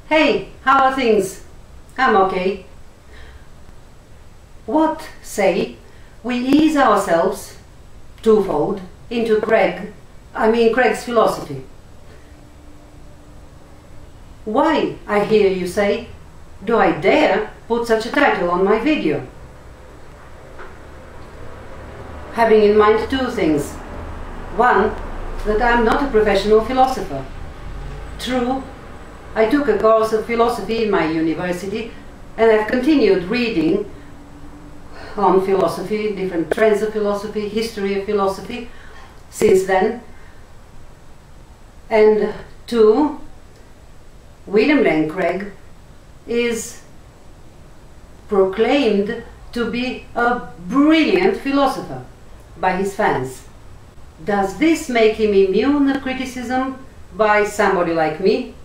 Hey, how are things? I'm okay. What say we ease ourselves twofold into Craig's philosophy? Why, I hear you say, do I dare put such a title on my video? Having in mind two things. One, that I'm not a professional philosopher. True, I took a course of philosophy in my university and I've continued reading on philosophy, different trends of philosophy, history of philosophy since then. And two, William Lane Craig is proclaimed to be a brilliant philosopher by his fans. Does this make him immune to criticism by somebody like me?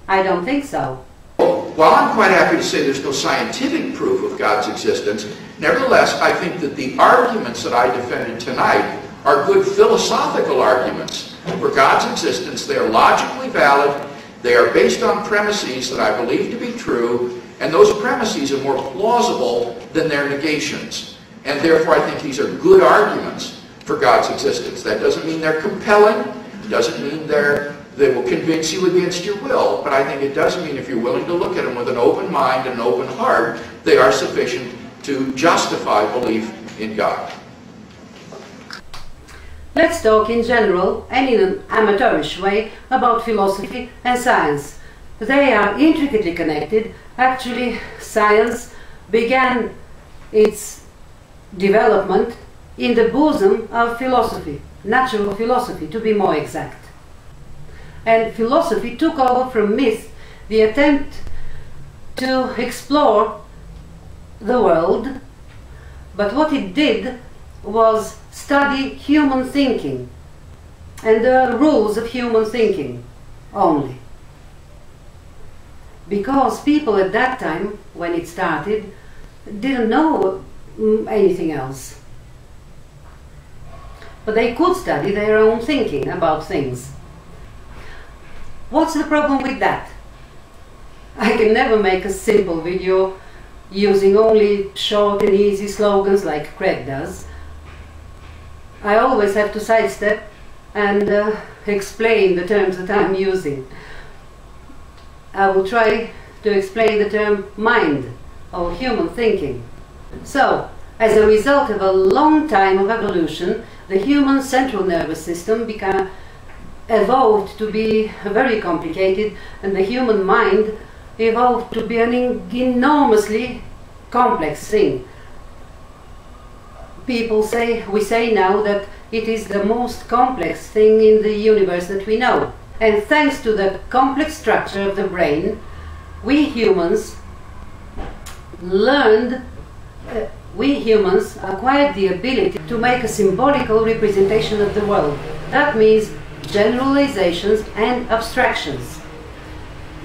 I don't think so. While I'm quite happy to say there's no scientific proof of God's existence, nevertheless, I think that the arguments that I defended tonight are good philosophical arguments for God's existence. They are logically valid, they are based on premises that I believe to be true, and those premises are more plausible than their negations. And therefore I think these are good arguments for God's existence. That doesn't mean they're compelling, it doesn't mean they will convince you against your will, but I think it does mean if you're willing to look at them with an open mind and an open heart, they are sufficient to justify belief in God. Let's talk in general and in an amateurish way about philosophy and science. They are intricately connected. Actually, science began its development in the bosom of philosophy, natural philosophy to be more exact. And philosophy took over from myth the attempt to explore the world, but what it did was study human thinking and the rules of human thinking only. Because people at that time, when it started, didn't know anything else. But they could study their own thinking about things. What's the problem with that? I can never make a simple video using only short and easy slogans like Craig does. I always have to sidestep and explain the terms that I'm using. I will try to explain the term mind or human thinking. So, as a result of a long time of evolution, the human central nervous system evolved to be very complicated, and the human mind evolved to be an enormously complex thing. We say now that it is the most complex thing in the universe that we know. And thanks to the complex structure of the brain, we humans acquired the ability to make a symbolical representation of the world. That means generalizations and abstractions.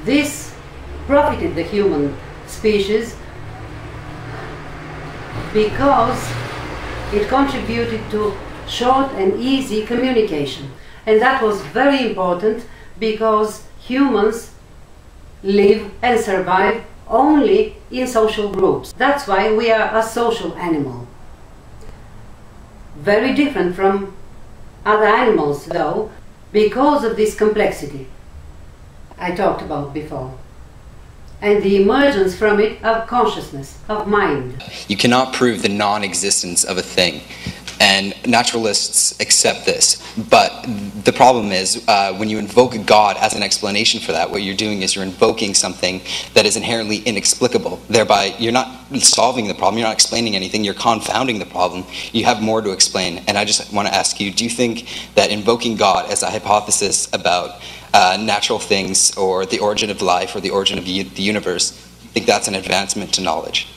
This profited the human species because it contributed to short and easy communication. And that was very important because humans live and survive only in social groups. That's why we are a social animal. Very different from other animals, though, because of this complexity I talked about before, and the emergence from it of consciousness, of mind. You cannot prove the non-existence of a thing, and naturalists accept this. But the problem is, when you invoke God as an explanation for that, what you're doing is you're invoking something that is inherently inexplicable. Thereby, you're not solving the problem, you're not explaining anything, you're confounding the problem. You have more to explain. And I just want to ask you, do you think that invoking God as a hypothesis about natural things, or the origin of life, or the origin of the universe, do you think that's an advancement to knowledge?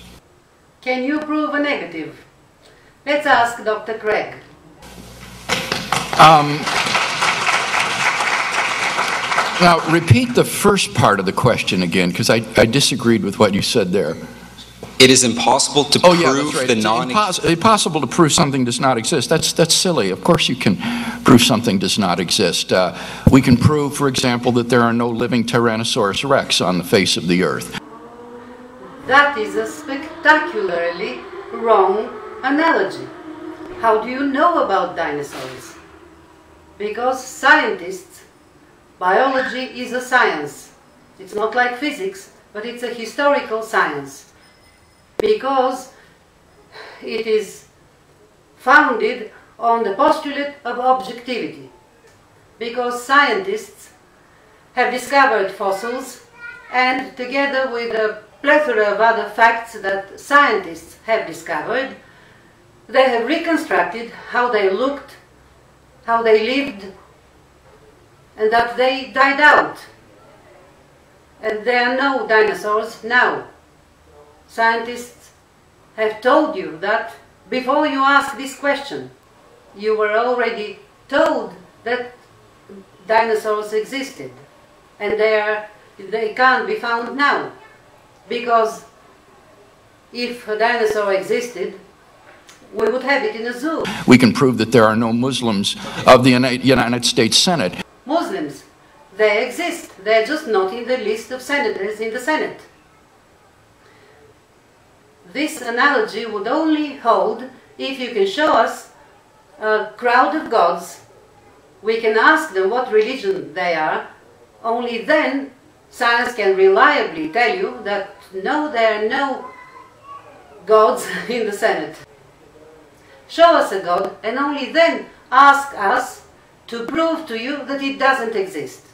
Can you prove a negative? Let's ask Dr. Craig. Now, repeat the first part of the question again, because I disagreed with what you said there. It is impossible to Oh yeah, prove that's right. the It's impossible to prove something does not exist. That's silly. Of course you can prove something does not exist. We can prove, for example, that there are no living Tyrannosaurus rex on the face of the earth. That is a spectacularly wrong analogy. How do you know about dinosaurs? Because scientists, biology is a science. It's not like physics, but it's a historical science. Because it is founded on the postulate of objectivity. Because scientists have discovered fossils, and together with a plethora of other facts that scientists have discovered, they have reconstructed how they looked, how they lived, and that they died out. And there are no dinosaurs now. Scientists have told you that before you ask this question. You were already told that dinosaurs existed, and they can't be found now. Because if a dinosaur existed, we would have it in a zoo. We can prove that there are no Muslims of the United States Senate. Muslims, they exist. They're just not in the list of senators in the Senate. This analogy would only hold if you can show us a crowd of gods. We can ask them what religion they are. Only then science can reliably tell you that no, there are no gods in the Senate. Show us a god, and only then ask us to prove to you that it doesn't exist.